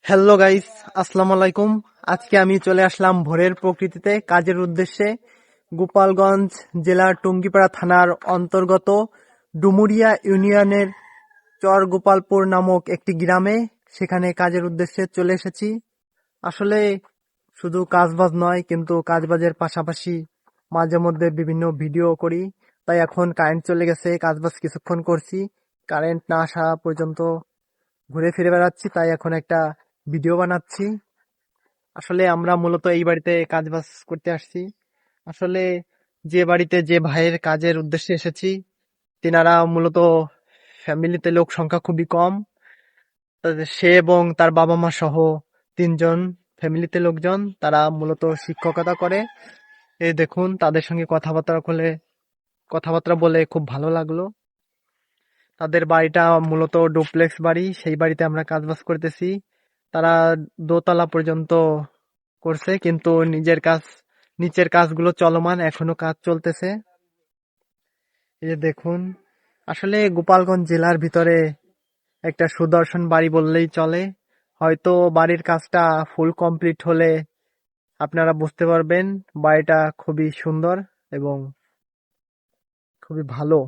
Hello guys, আসসালামু আলাইকুম। আজকে আমি চলে আসলাম ভোরের প্রকৃতিতে কাজের উদ্দেশ্যে। গোপালগঞ্জ জেলার টুঙ্গিপাড়া থানার অন্তর্গত ডুমুরিয়া ইউনিয়নের চর গোপালপুর নামক একটি গ্রামে, সেখানে কাজের উদ্দেশ্যে চলে এসেছি। আসলে শুধু কাজবাজ নয়, কিন্তু কাজবাজের পাশাপাশি মাঝে মধ্যে বিভিন্ন ভিডিও করি। তাই এখন কারেন্ট চলে গেছে, কাজবাজ কিছুক্ষণ করছি, কারেন্ট না আসা পর্যন্ত ঘুরে ফিরে বেড়াচ্ছি, তাই এখন একটা ভিডিও বানাচ্ছি। আসলে আমরা মূলত এই বাড়িতে কাজ বাজ করতে আসছি। আসলে যে বাড়িতে যে ভাইয়ের কাজের উদ্দেশ্যে এসেছি, তেনারা মূলত ফ্যামিলিতে লোক সংখ্যা খুবই কম। সে এবং তার বাবা মা সহ তিনজন ফ্যামিলিতে লোকজন, তারা মূলত শিক্ষকতা করে। এই দেখুন, তাদের সঙ্গে কথাবার্তা বলে খুব ভালো লাগলো। তাদের বাড়িটা মূলত ডুপ্লেক্স বাড়ি, সেই বাড়িতে আমরা কাজবাজ করতেছি। তারা দোতলা পর্যন্ত করছে, কিন্তু নিচের কাজগুলো চলমান, এখনো কাজ চলতেছে। এই যে দেখুন, আসলে গোপালগঞ্জ জেলার ভিতরে একটা সুদর্শন বাড়ি বললেই চলে। হয়তো বাড়ির কাজটা ফুল কমপ্লিট হলে আপনারা বুঝতে পারবেন বাড়িটা খুবই সুন্দর এবং খুবই ভালো।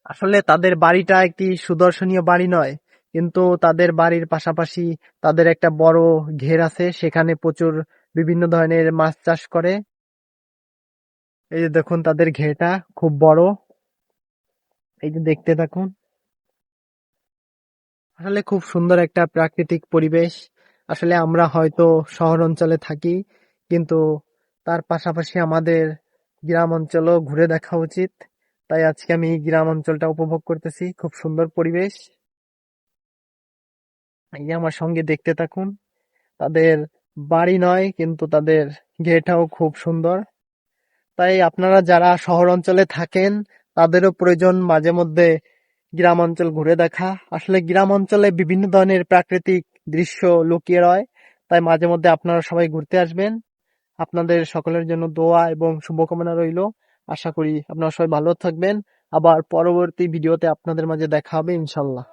আসলে তাদের বাড়িটা একটি সুদর্শনীয় বাড়ি নয়, কিন্তু তাদের বাড়ির পাশাপাশি তাদের একটা বড় ঘের আছে, সেখানে প্রচুর বিভিন্ন ধরনের মাছ চাষ করে। এই যে দেখুন, তাদের ঘেরটা খুব বড়, এই যে দেখতে থাকুন। আসলে খুব সুন্দর একটা প্রাকৃতিক পরিবেশ। আসলে আমরা হয়তো শহর অঞ্চলে থাকি, কিন্তু তার পাশাপাশি আমাদের গ্রাম অঞ্চলও ঘুরে দেখা উচিত। তাই আজকে আমি গ্রাম অঞ্চলটা উপভোগ করতেছি, খুব সুন্দর পরিবেশ। এই যে আমার সঙ্গে দেখতে থাকুন। তাদের বাড়ি নয়, কিন্তু তাদের গেটটাও খুব সুন্দর। তাই আপনারা যারা শহর অঞ্চলে থাকেন, তাদেরও প্রয়োজন মাঝে মধ্যে গ্রাম অঞ্চল ঘুরে দেখা। আসলে গ্রাম অঞ্চলে বিভিন্ন ধরনের প্রাকৃতিক দৃশ্য লুকিয়ে রয়। তাই মাঝে মধ্যে আপনারা সবাই ঘুরতে আসবেন। আপনাদের সকলের জন্য দোয়া এবং শুভকামনা রইল। আশা করি আপনারা সবাই ভালো থাকবেন। আবার পরবর্তী ভিডিওতে আপনাদের মাঝে দেখা হবে ইনশাল্লাহ।